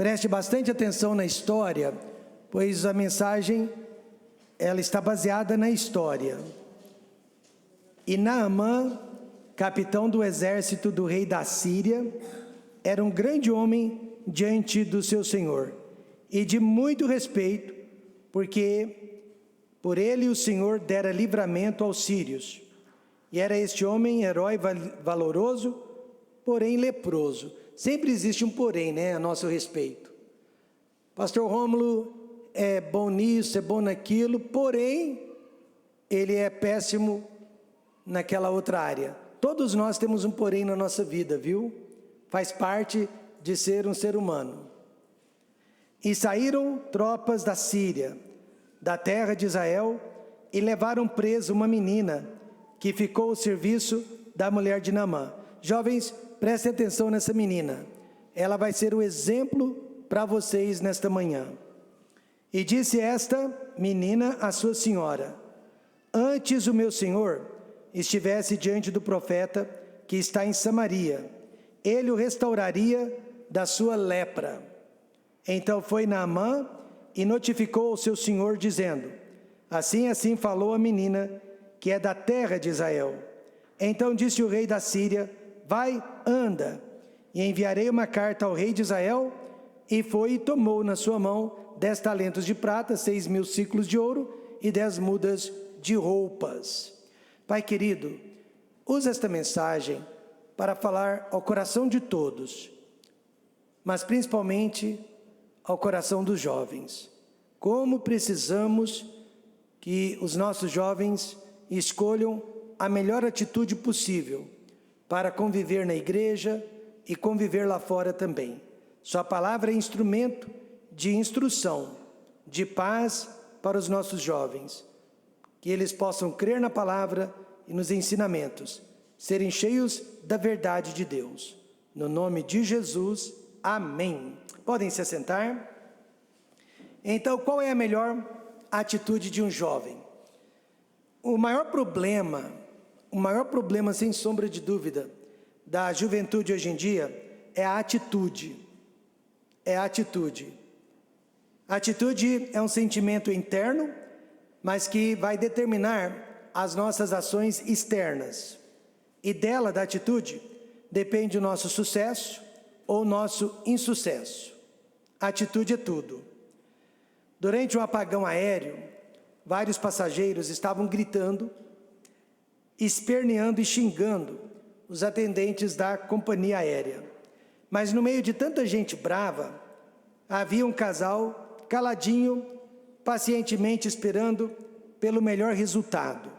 Preste bastante atenção na história, pois a mensagem ela está baseada na história. E Naamã, capitão do exército do rei da Síria, era um grande homem diante do seu senhor, e de muito respeito, porque por ele o Senhor dera livramento aos sírios. E era este homem herói valoroso, porém leproso. Sempre existe um porém, né, a nosso respeito. Pastor Rômulo é bom nisso, é bom naquilo, porém, ele é péssimo naquela outra área. Todos nós temos um porém na nossa vida, viu? Faz parte de ser um ser humano. E saíram tropas da Síria, da terra de Israel, e levaram preso uma menina, que ficou ao serviço da mulher de Naamã. Jovens, prestem atenção nessa menina. Ela vai ser o exemplo para vocês nesta manhã. E disse esta menina à sua senhora: antes o meu senhor estivesse diante do profeta que está em Samaria, ele o restauraria da sua lepra. Então foi Naamã e notificou ao seu senhor, dizendo: assim falou a menina, que é da terra de Israel. Então disse o rei da Síria: vai, anda, e enviarei uma carta ao rei de Israel. E foi e tomou na sua mão 10 talentos de prata, 6.000 ciclos de ouro e 10 mudas de roupas. Pai querido, usa esta mensagem para falar ao coração de todos, mas principalmente ao coração dos jovens. Como precisamos que os nossos jovens escolham a melhor atitude possível para conviver na igreja e conviver lá fora também. Sua palavra é instrumento de instrução, de paz para os nossos jovens. Que eles possam crer na palavra e nos ensinamentos, serem cheios da verdade de Deus. No nome de Jesus, amém. Podem se assentar. Então, qual é a melhor atitude de um jovem? O maior problema sem sombra de dúvida, da juventude hoje em dia, é a atitude. É a atitude. A atitude é um sentimento interno, mas que vai determinar as nossas ações externas. E dela, da atitude, depende o nosso sucesso ou nosso insucesso. A atitude é tudo. Durante um apagão aéreo, vários passageiros estavam gritando, esperneando e xingando os atendentes da companhia aérea. Mas no meio de tanta gente brava, havia um casal caladinho, pacientemente esperando pelo melhor resultado.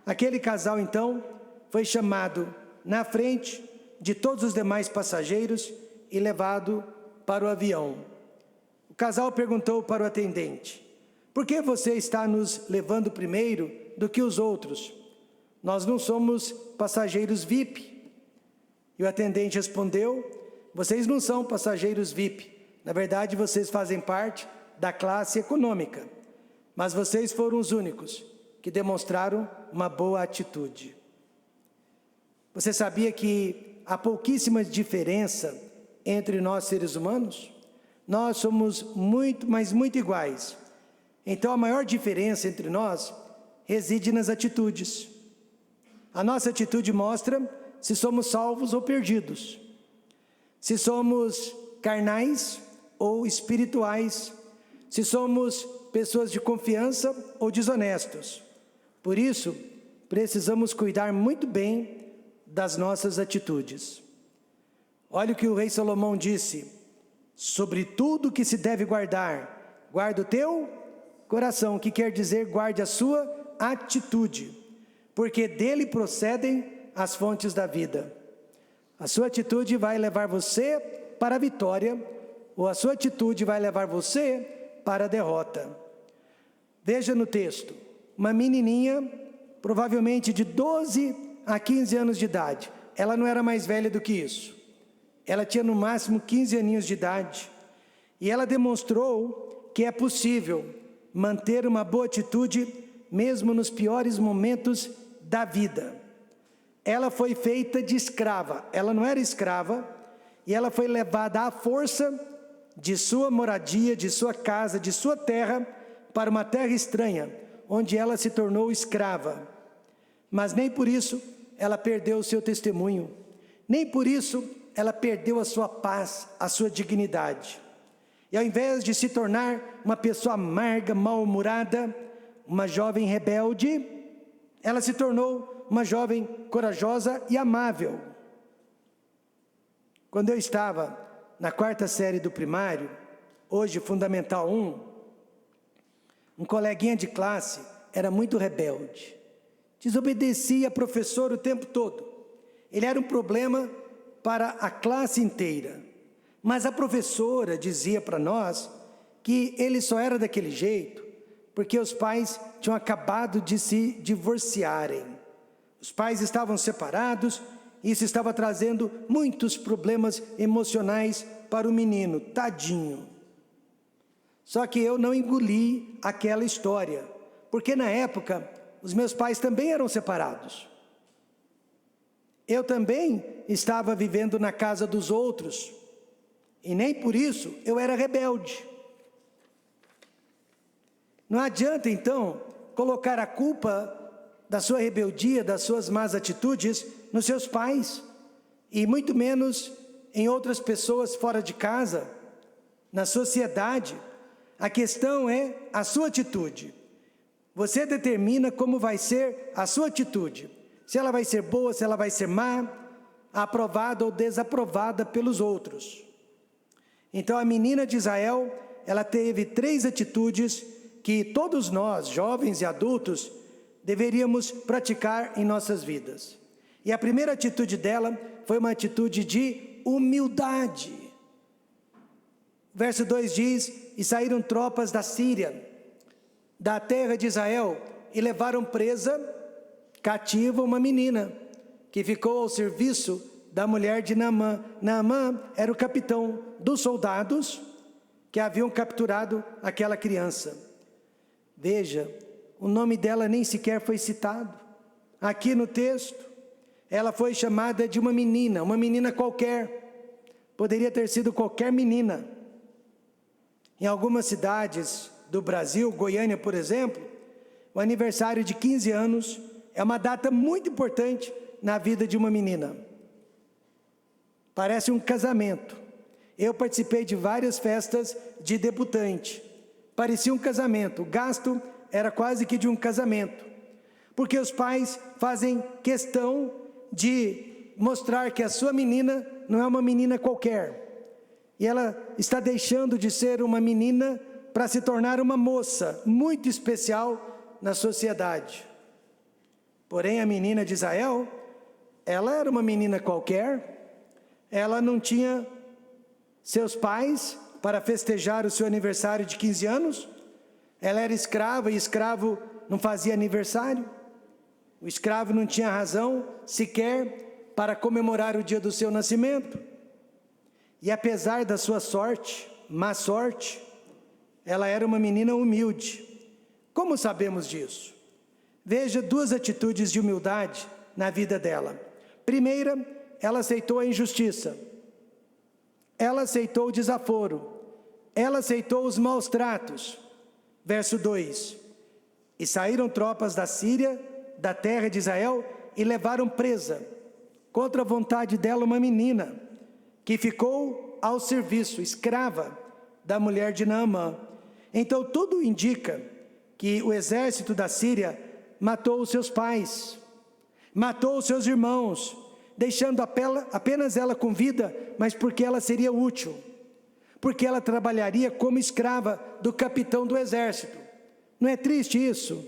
Aquele casal, então, foi chamado na frente de todos os demais passageiros e levado para o avião. O casal perguntou para o atendente: por que você está nos levando primeiro do que os outros? Nós não somos passageiros VIP. E o atendente respondeu: vocês não são passageiros VIP. Na verdade, vocês fazem parte da classe econômica. Mas vocês foram os únicos que demonstraram uma boa atitude. Você sabia que há pouquíssima diferença entre nós seres humanos? Nós somos muito, mas muito iguais. Então a maior diferença entre nós reside nas atitudes. A nossa atitude mostra se somos salvos ou perdidos, se somos carnais ou espirituais, se somos pessoas de confiança ou desonestos. Por isso, precisamos cuidar muito bem das nossas atitudes. Olha o que o rei Salomão disse: sobre tudo que se deve guardar, guarda o teu coração, que quer dizer guarde a sua atitude, porque dele procedem as fontes da vida. A sua atitude vai levar você para a vitória, ou a sua atitude vai levar você para a derrota. Veja no texto, uma menininha, provavelmente de 12 a 15 anos de idade. Ela não era mais velha do que isso. Ela tinha no máximo 15 aninhos de idade. E ela demonstrou que é possível manter uma boa atitude mesmo nos piores momentos da vida. Ela foi feita de escrava. Ela não era escrava e ela foi levada à força de sua moradia, de sua casa, de sua terra, para uma terra estranha, onde ela se tornou escrava. Mas nem por isso ela perdeu o seu testemunho, nem por isso ela perdeu a sua paz, a sua dignidade. E ao invés de se tornar uma pessoa amarga, mal-humorada, uma jovem rebelde, ela se tornou uma jovem corajosa e amável. Quando eu estava na 4ª série do primário, hoje Fundamental 1, um coleguinha de classe era muito rebelde, desobedecia a professor o tempo todo. Ele era um problema para a classe inteira. Mas a professora dizia para nós que ele só era daquele jeito porque os pais tinham acabado de se divorciarem. Os pais estavam separados e isso estava trazendo muitos problemas emocionais para o menino, tadinho. Só que eu não engoli aquela história, porque na época os meus pais também eram separados. Eu também estava vivendo na casa dos outros, e nem por isso eu era rebelde. Não adianta então colocar a culpa da sua rebeldia, das suas más atitudes nos seus pais, e muito menos em outras pessoas fora de casa, na sociedade. A questão é a sua atitude. Você determina como vai ser a sua atitude. Se ela vai ser boa, se ela vai ser má, aprovada ou desaprovada pelos outros. Então a menina de Israel, ela teve 3 atitudes que todos nós, jovens e adultos, deveríamos praticar em nossas vidas. E a primeira atitude dela foi uma atitude de humildade. Verso 2 diz: e saíram tropas da Síria, da terra de Israel, e levaram presa, cativa, uma menina, que ficou ao serviço da mulher de Naamã. Naamã era o capitão dos soldados que haviam capturado aquela criança. Veja, o nome dela nem sequer foi citado aqui no texto. Ela foi chamada de uma menina qualquer. Poderia ter sido qualquer menina. Em algumas cidades do Brasil, Goiânia, por exemplo, o aniversário de 15 anos é uma data muito importante na vida de uma menina. Parece um casamento. Eu participei de várias festas de debutante. Parecia um casamento. O gasto era quase que de um casamento. Porque os pais fazem questão de mostrar que a sua menina não é uma menina qualquer. E ela está deixando de ser uma menina para se tornar uma moça muito especial na sociedade. Porém, a menina de Israel, ela era uma menina qualquer. Ela não tinha seus pais para festejar o seu aniversário de 15 anos. Ela era escrava e escravo não fazia aniversário. O escravo não tinha razão sequer para comemorar o dia do seu nascimento. E apesar da sua sorte, má sorte, ela era uma menina humilde. Como sabemos disso? Veja 2 atitudes de humildade na vida dela. Primeira, ela aceitou a injustiça. Ela aceitou o desaforo. Ela aceitou os maus tratos. Verso 2. E saíram tropas da Síria, da terra de Israel, e levaram presa, contra a vontade dela, uma menina, que ficou ao serviço, escrava, da mulher de Naamã. Então tudo indica que o exército da Síria matou os seus pais, matou os seus irmãos, deixando apenas ela com vida, mas porque ela seria útil, porque ela trabalharia como escrava do capitão do exército. Não é triste isso?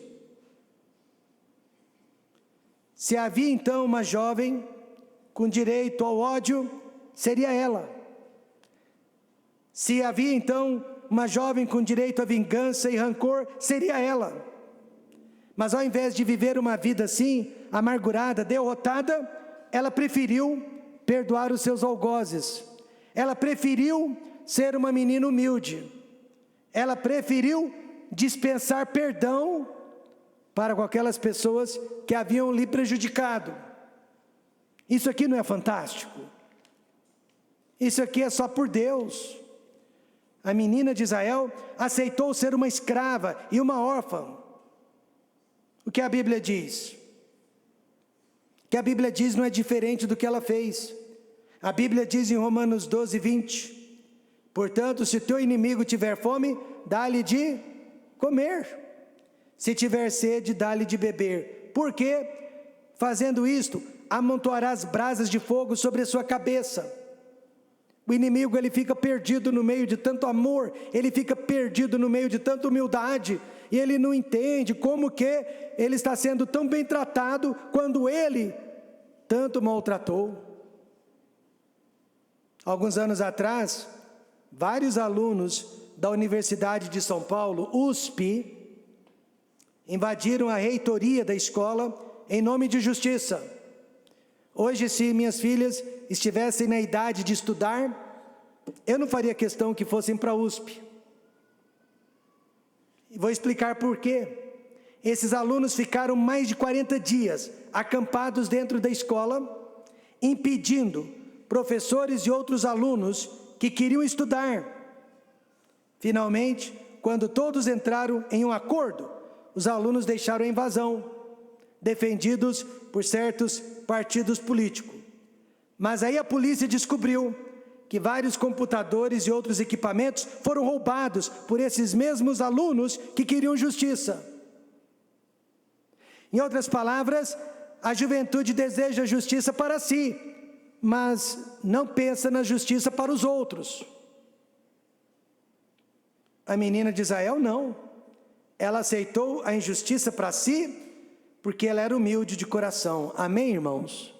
Se havia então uma jovem com direito ao ódio, seria ela. Se havia então uma jovem com direito à vingança e rancor, seria ela. Mas ao invés de viver uma vida assim, amargurada, derrotada, ela preferiu perdoar os seus algozes. Ela preferiu ser uma menina humilde. Ela preferiu dispensar perdão para com aquelas pessoas que haviam lhe prejudicado. Isso aqui não é fantástico? Isso aqui é só por Deus. A menina de Israel aceitou ser uma escrava e uma órfã. O que a Bíblia diz? O que a Bíblia diz não é diferente do que ela fez. A Bíblia diz em Romanos 12, 20: portanto, se o teu inimigo tiver fome, dá-lhe de comer. Se tiver sede, dá-lhe de beber. Porque, fazendo isto, amontoarás brasas de fogo sobre a sua cabeça. O inimigo, ele fica perdido no meio de tanto amor, ele fica perdido no meio de tanta humildade, e ele não entende como que ele está sendo tão bem tratado, quando ele tanto maltratou. Alguns anos atrás, vários alunos da Universidade de São Paulo, USP, invadiram a reitoria da escola em nome de justiça. Hoje, se minhas filhas estivessem na idade de estudar, eu não faria questão que fossem para a USP. E vou explicar por quê. Esses alunos ficaram mais de 40 dias acampados dentro da escola, impedindo professores e outros alunos que queriam estudar. Finalmente, quando todos entraram em um acordo, os alunos deixaram a invasão, defendidos por certos partidos políticos. Mas aí a polícia descobriu que vários computadores e outros equipamentos foram roubados por esses mesmos alunos que queriam justiça. Em outras palavras, a juventude deseja justiça para si, mas não pensa na justiça para os outros. A menina de Israel não. Ela aceitou a injustiça para si, porque ela era humilde de coração. Amém, irmãos?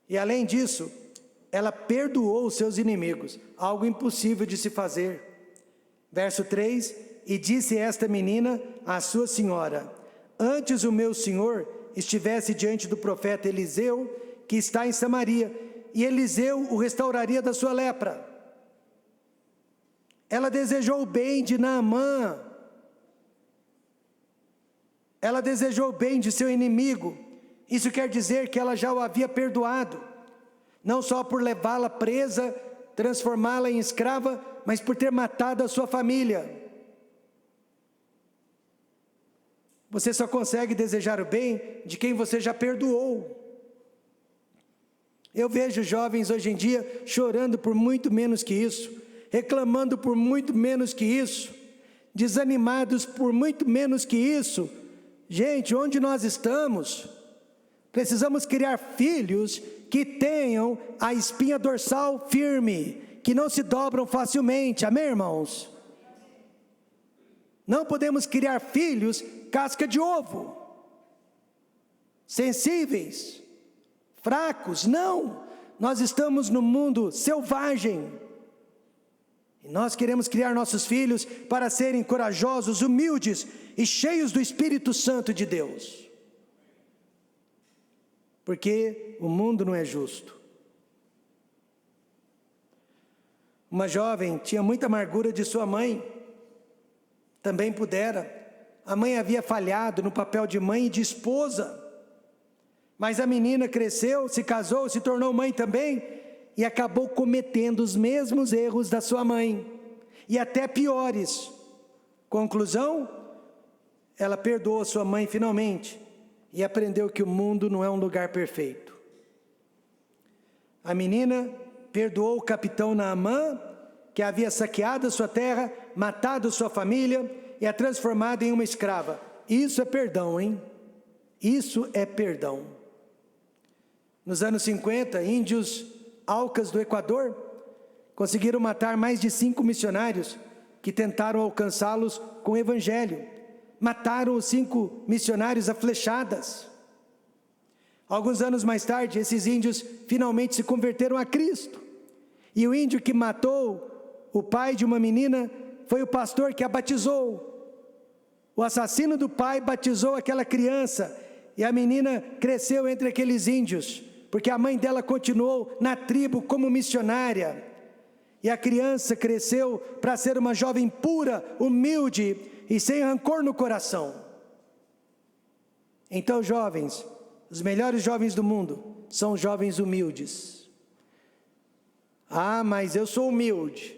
E além disso, ela perdoou os seus inimigos, algo impossível de se fazer. Verso 3: e disse esta menina à sua senhora: antes o meu senhor estivesse diante do profeta Eliseu, que está em Samaria, e Eliseu o restauraria da sua lepra. Ela desejou o bem de Naamã. Ela desejou o bem de seu inimigo. Isso quer dizer que ela já o havia perdoado, não só por levá-la presa, transformá-la em escrava, mas por ter matado a sua família. Você só consegue desejar o bem de quem você já perdoou. Eu vejo jovens hoje em dia chorando por muito menos que isso, reclamando por muito menos que isso, desanimados por muito menos que isso. Gente, onde nós estamos? Precisamos criar filhos que tenham a espinha dorsal firme, que não se dobram facilmente. Amém, irmãos? Não podemos criar filhos casca de ovo, sensíveis, fracos. Não, nós estamos no mundo selvagem, e nós queremos criar nossos filhos para serem corajosos, humildes e cheios do Espírito Santo de Deus. Porque o mundo não é justo. Uma jovem tinha muita amargura de sua mãe, também pudera. A mãe havia falhado no papel de mãe e de esposa. Mas a menina cresceu, se casou, se tornou mãe também, e acabou cometendo os mesmos erros da sua mãe, e até piores. Conclusão, ela perdoou sua mãe finalmente, e aprendeu que o mundo não é um lugar perfeito. A menina perdoou o capitão Naamã, que havia saqueado a sua terra, matado sua família, e a transformado em uma escrava. Isso é perdão, hein? Isso é perdão. Nos anos 50, índios Aucas do Equador conseguiram matar mais de 5 missionários que tentaram alcançá-los com o evangelho. Mataram os 5 missionários a flechadas. Alguns anos mais tarde, esses índios finalmente se converteram a Cristo. E o índio que matou o pai de uma menina foi o pastor que a batizou. O assassino do pai batizou aquela criança, e a menina cresceu entre aqueles índios, porque a mãe dela continuou na tribo como missionária. E a criança cresceu para ser uma jovem pura, humilde e sem rancor no coração. Então, jovens, os melhores jovens do mundo são jovens humildes. Ah, mas eu sou humilde.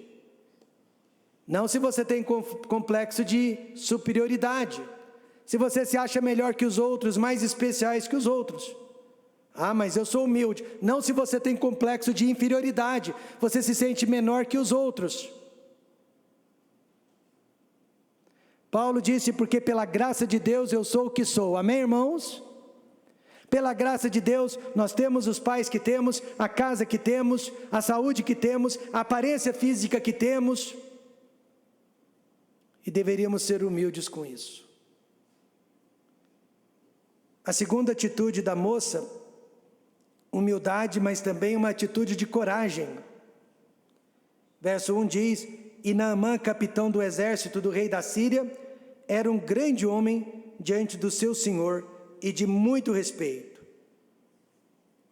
Não se você tem complexo de superioridade. Se você se acha melhor que os outros, mais especiais que os outros. Ah, mas eu sou humilde. Não se você tem complexo de inferioridade. Você se sente menor que os outros. Paulo disse, porque pela graça de Deus eu sou o que sou. Amém, irmãos? Pela graça de Deus, nós temos os pais que temos, a casa que temos, a saúde que temos, a aparência física que temos. E deveríamos ser humildes com isso. A segunda atitude da moça, humildade, mas também uma atitude de coragem. Verso 1 diz, e Naamã, capitão do exército do rei da Síria, era um grande homem diante do seu senhor e de muito respeito.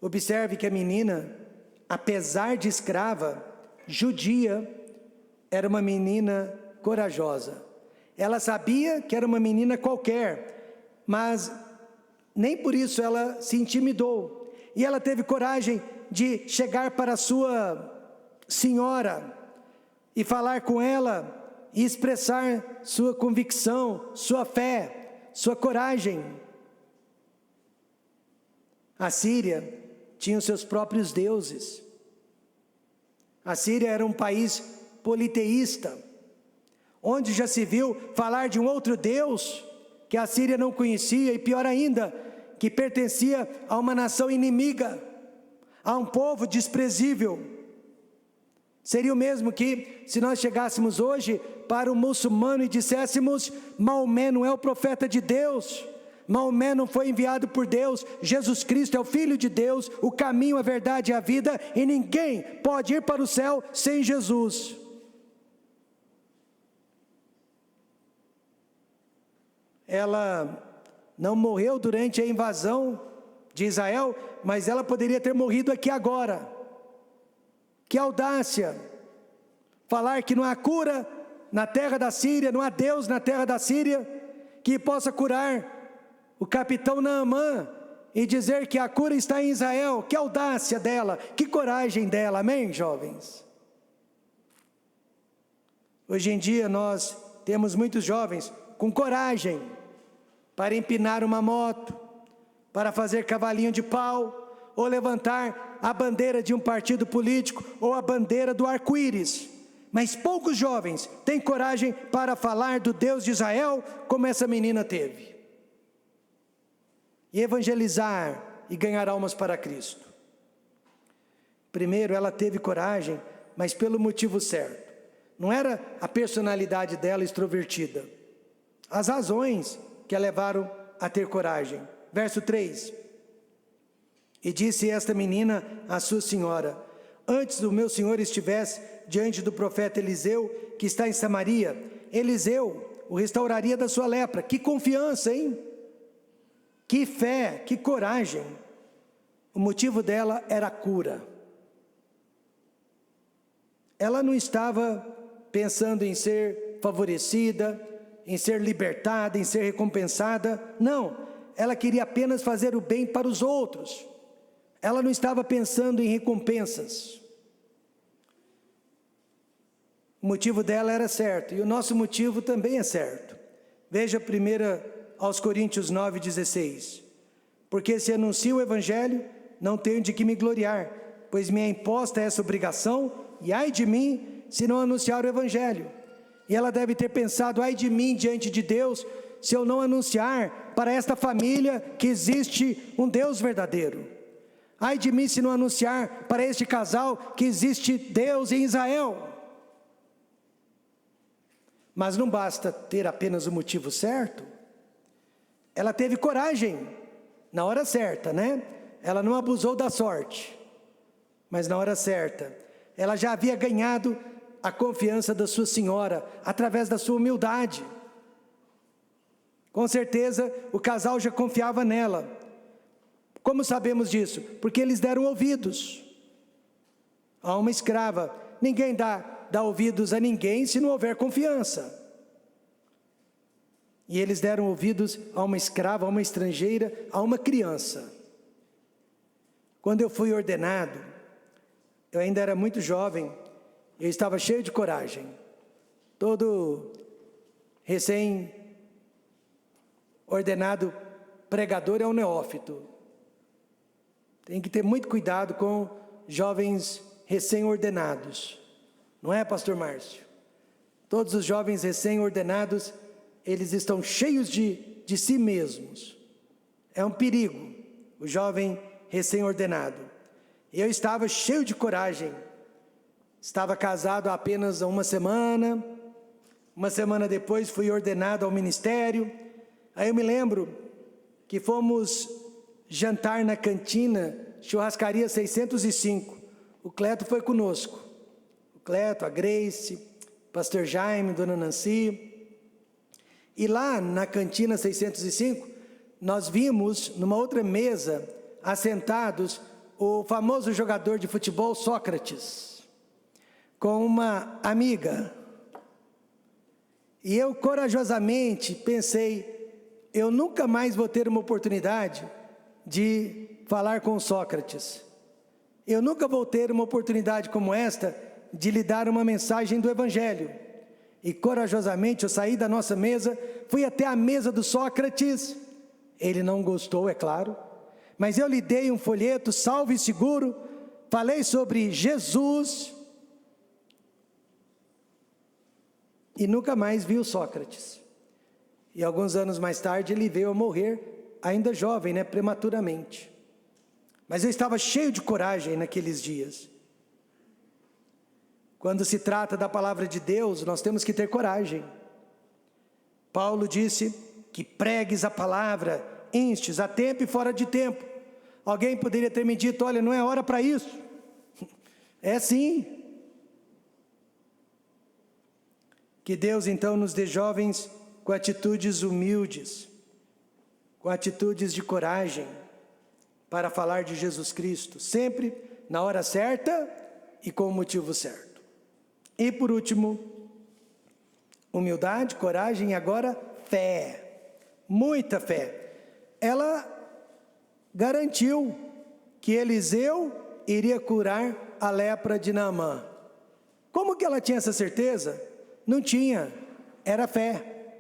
Observe que a menina, apesar de escrava, judia, era uma menina corajosa. Ela sabia que era uma menina qualquer, mas nem por isso ela se intimidou. E ela teve coragem de chegar para a sua senhora e falar com ela e expressar sua convicção, sua fé, sua coragem. A Síria tinha os seus próprios deuses. A Síria era um país politeísta, onde já se viu falar de um outro Deus que a Síria não conhecia, e pior ainda, que pertencia a uma nação inimiga, a um povo desprezível. Seria o mesmo que se nós chegássemos hoje para um muçulmano e disséssemos, Maomé não é o profeta de Deus, Maomé não foi enviado por Deus, Jesus Cristo é o Filho de Deus, o caminho, a verdade e a vida, e ninguém pode ir para o céu sem Jesus. Ela não morreu durante a invasão de Israel, mas ela poderia ter morrido aqui agora. Que audácia! Falar que não há cura na terra da Síria, não há Deus na terra da Síria que possa curar o capitão Naamã e dizer que a cura está em Israel. Que audácia dela, que coragem dela, amém, jovens? Hoje em dia nós temos muitos jovens com coragem para empinar uma moto, para fazer cavalinho de pau, ou levantar a bandeira de um partido político, ou a bandeira do arco-íris. Mas poucos jovens têm coragem para falar do Deus de Israel, como essa menina teve. E evangelizar e ganhar almas para Cristo. Primeiro, ela teve coragem, mas pelo motivo certo. Não era a personalidade dela extrovertida. As razões que a levaram a ter coragem. Verso 3. E disse esta menina à sua senhora, antes do meu senhor estivesse diante do profeta Eliseu, que está em Samaria, Eliseu o restauraria da sua lepra. Que confiança, hein? Que fé, que coragem. O motivo dela era a cura. Ela não estava pensando em ser favorecida, em ser libertada, em ser recompensada. Não, ela queria apenas fazer o bem para os outros. Ela não estava pensando em recompensas. O motivo dela era certo, e o nosso motivo também é certo. Veja 1 aos Coríntios 9,16. Porque se anuncio o Evangelho, não tenho de que me gloriar, pois me é imposta essa obrigação, e ai de mim, se não anunciar o Evangelho. E ela deve ter pensado, ai de mim diante de Deus, se eu não anunciar para esta família que existe um Deus verdadeiro. Ai de mim se não anunciar para este casal que existe Deus em Israel. Mas não basta ter apenas o motivo certo. Ela teve coragem na hora certa, né? Ela não abusou da sorte, mas na hora certa. Ela já havia ganhado a confiança da sua senhora, através da sua humildade. Com certeza, o casal já confiava nela. Como sabemos disso? Porque eles deram ouvidos a uma escrava. Ninguém dá ouvidos a ninguém se não houver confiança. E eles deram ouvidos a uma escrava, a uma estrangeira, a uma criança. Quando eu fui ordenado, eu ainda era muito jovem, eu estava cheio de coragem. Todo recém-ordenado pregador é um neófito. Tem que ter muito cuidado com jovens recém-ordenados. Não é, pastor Márcio? Todos os jovens recém-ordenados, eles estão cheios de si mesmos. É um perigo, o jovem recém-ordenado. Eu estava cheio de coragem. Estava casado há apenas uma semana depois fui ordenado ao ministério. Aí eu me lembro que fomos jantar na cantina, churrascaria 605. O Cleto foi conosco. O Cleto, a Grace, pastor Jaime, dona Nancy. E lá na cantina 605, nós vimos numa outra mesa, assentados, o famoso jogador de futebol Sócrates, com uma amiga. E eu corajosamente pensei, eu nunca mais vou ter uma oportunidade de falar com Sócrates. Eu nunca vou ter uma oportunidade como esta de lhe dar uma mensagem do Evangelho. E corajosamente eu saí da nossa mesa, fui até a mesa do Sócrates. Ele não gostou, é claro, mas eu lhe dei um folheto, salvo e seguro, falei sobre Jesus e nunca mais vi o Sócrates. E alguns anos mais tarde ele veio a morrer, ainda jovem, prematuramente. Mas eu estava cheio de coragem naqueles dias. Quando se trata da palavra de Deus, nós temos que ter coragem. Paulo disse que pregues a palavra, instes, a tempo e fora de tempo. Alguém poderia ter me dito, olha, não é hora para isso. É sim. Que Deus então nos dê jovens com atitudes humildes, com atitudes de coragem, para falar de Jesus Cristo, sempre na hora certa e com o motivo certo. E por último, humildade, coragem e agora fé, muita fé. Ela garantiu que Eliseu iria curar a lepra de Naamã. Como que ela tinha essa certeza? Não tinha, era fé.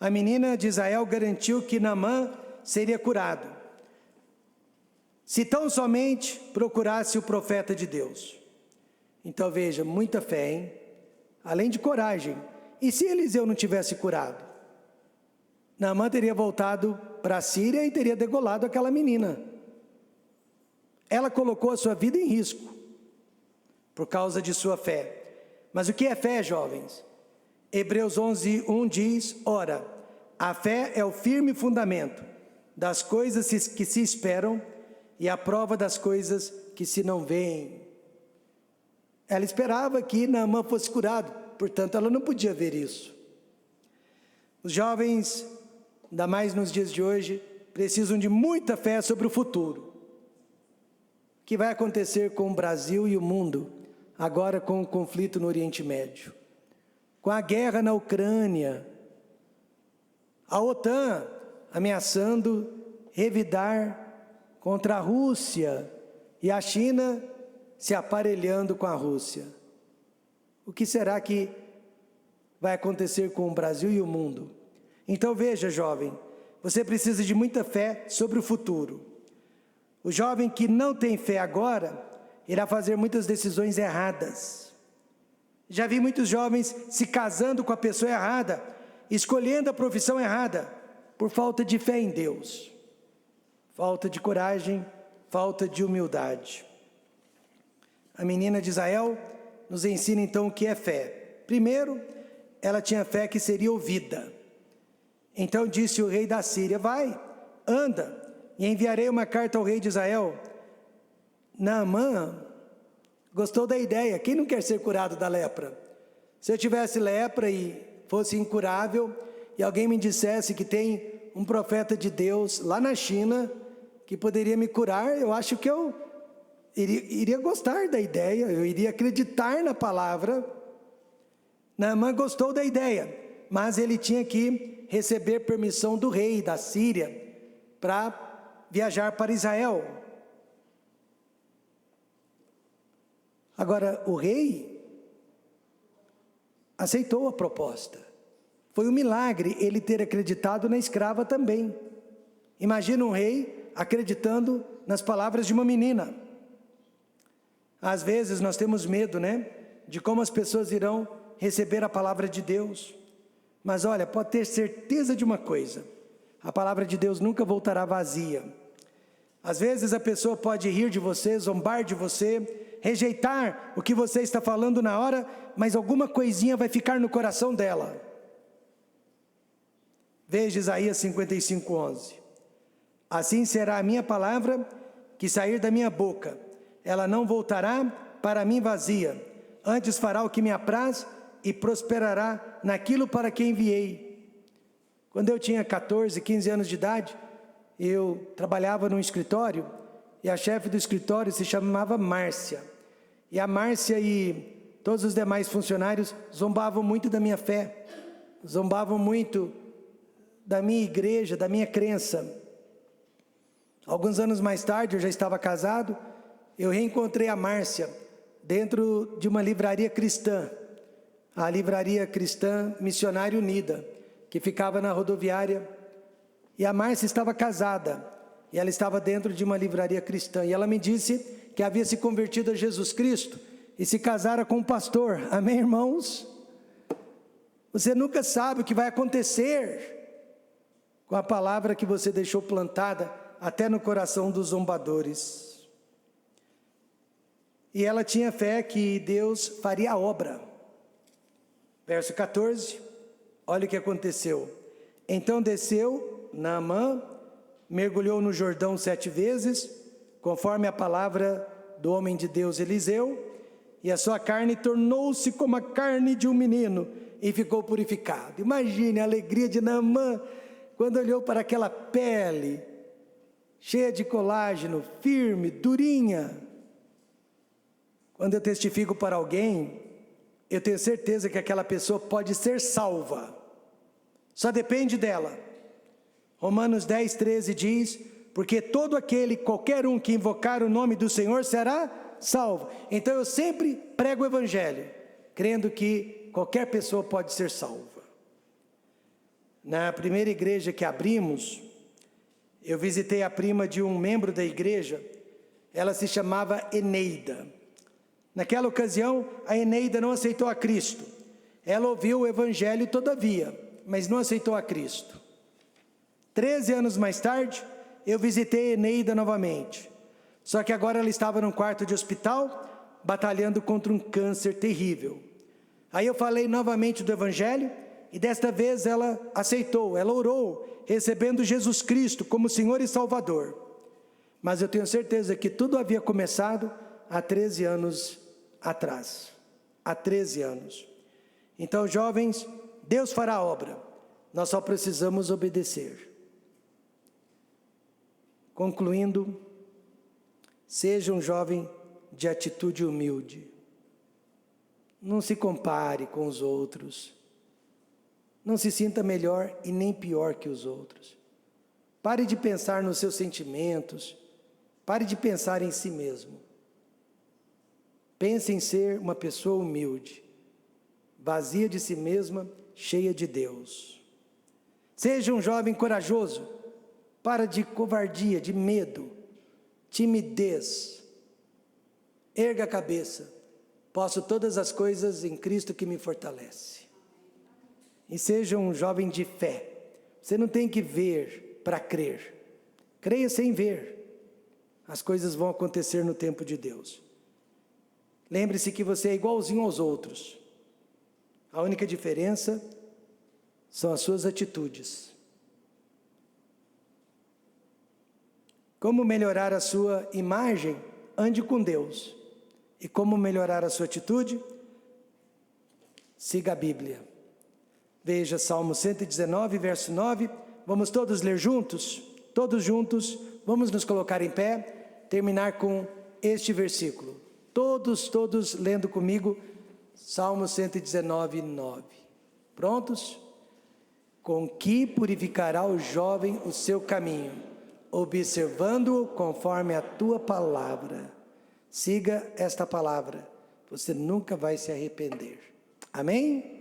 A menina de Israel garantiu que Naamã seria curado, se tão somente procurasse o profeta de Deus. Então veja, muita fé, hein? Além de coragem. E se Eliseu não tivesse curado? Naamã teria voltado para a Síria e teria degolado aquela menina. Ela colocou a sua vida em risco, por causa de sua fé. Mas o que é fé, jovens? Hebreus 11:1 diz, ora, a fé é o firme fundamento das coisas que se esperam e a prova das coisas que se não veem. Ela esperava que Naamã fosse curado, portanto ela não podia ver isso. Os jovens, ainda mais nos dias de hoje, precisam de muita fé sobre o futuro. O que vai acontecer com o Brasil e o mundo, agora com o conflito no Oriente Médio, com a guerra na Ucrânia, a OTAN ameaçando revidar contra a Rússia e a China se aparelhando com a Rússia. O que será que vai acontecer com o Brasil e o mundo? Então veja, jovem, você precisa de muita fé sobre o futuro. O jovem que não tem fé agora, irá fazer muitas decisões erradas. Já vi muitos jovens se casando com a pessoa errada, escolhendo a profissão errada, por falta de fé em Deus. Falta de coragem, falta de humildade. A menina de Israel nos ensina então o que é fé. Primeiro, ela tinha fé que seria ouvida. Então disse o rei da Síria, vai, anda, e enviarei uma carta ao rei de Israel. Naamã gostou da ideia, quem não quer ser curado da lepra? Se eu tivesse lepra e fosse incurável, e alguém me dissesse que tem um profeta de Deus lá na China, que poderia me curar, eu acho que eu iria gostar da ideia, eu iria acreditar na palavra. Naamã gostou da ideia, mas ele tinha que receber permissão do rei da Síria para viajar para Israel. Agora, o rei aceitou a proposta. Foi um milagre ele ter acreditado na escrava também. Imagina um rei acreditando nas palavras de uma menina. Às vezes nós temos medo, de como as pessoas irão receber a palavra de Deus. Mas olha, pode ter certeza de uma coisa: a palavra de Deus nunca voltará vazia. Às vezes a pessoa pode rir de você, zombar de você, rejeitar o que você está falando na hora, mas alguma coisinha vai ficar no coração dela. Veja Isaías 55:11. Assim será a minha palavra que sair da minha boca. Ela não voltará para mim vazia, antes fará o que me apraz e prosperará naquilo para que enviei. Quando eu tinha 14, 15 anos de idade, eu trabalhava num escritório, e a chefe do escritório se chamava Márcia. E a Márcia e todos os demais funcionários zombavam muito da minha fé, zombavam muito da minha igreja, da minha crença. Alguns anos mais tarde, eu já estava casado, eu reencontrei a Márcia dentro de uma livraria cristã, a Livraria Cristã Missionária Unida, que ficava na rodoviária. E a Márcia estava casada, e ela estava dentro de uma livraria cristã, e ela me disse que havia se convertido a Jesus Cristo, e se casara com um pastor. Amém, irmãos? Você nunca sabe o que vai acontecer com a palavra que você deixou plantada até no coração dos zombadores. E ela tinha fé que Deus faria a obra. Verso 14, olha o que aconteceu. Então desceu Naamã, mergulhou no Jordão 7 vezes, conforme a palavra do homem de Deus Eliseu, e a sua carne tornou-se como a carne de um menino, e ficou purificado. Imagine a alegria de Naamã, quando olhou para aquela pele, cheia de colágeno, firme, durinha. Quando eu testifico para alguém, eu tenho certeza que aquela pessoa pode ser salva. Só depende dela. Romanos 10, 13 diz: porque todo aquele, qualquer um que invocar o nome do Senhor será salvo. Então eu sempre prego o evangelho, crendo que qualquer pessoa pode ser salva. Na primeira igreja que abrimos, eu visitei a prima de um membro da igreja. Ela se chamava Eneida. Naquela ocasião, a Eneida não aceitou a Cristo. Ela ouviu o evangelho todavia, mas não aceitou a Cristo. 13 anos mais tarde, eu visitei a Eneida novamente. Só que agora ela estava num quarto de hospital, batalhando contra um câncer terrível. Aí eu falei novamente do evangelho, e desta vez ela aceitou, ela orou, recebendo Jesus Cristo como Senhor e Salvador. Mas eu tenho certeza que tudo havia começado há 13 anos atrás. Há 13 anos. Então, jovens, Deus fará a obra. Nós só precisamos obedecer. Concluindo, seja um jovem de atitude humilde. Não se compare com os outros. Não se sinta melhor e nem pior que os outros. Pare de pensar nos seus sentimentos. Pare de pensar em si mesmo. Pense em ser uma pessoa humilde, vazia de si mesma, cheia de Deus. Seja um jovem corajoso. Para de covardia, de medo, timidez. Erga a cabeça. Posso todas as coisas em Cristo que me fortalece. E seja um jovem de fé. Você não tem que ver para crer. Creia sem ver. As coisas vão acontecer no tempo de Deus. Lembre-se que você é igualzinho aos outros. A única diferença são as suas atitudes. Como melhorar a sua imagem? Ande com Deus. E como melhorar a sua atitude? Siga a Bíblia. Veja Salmo 119, verso 9. Vamos todos ler juntos? Todos juntos. Vamos nos colocar em pé. Terminar com este versículo. Todos lendo comigo. Salmo 119, 9. Prontos? Com que purificará o jovem o seu caminho, observando-o conforme a tua palavra. Siga esta palavra, você nunca vai se arrepender. Amém?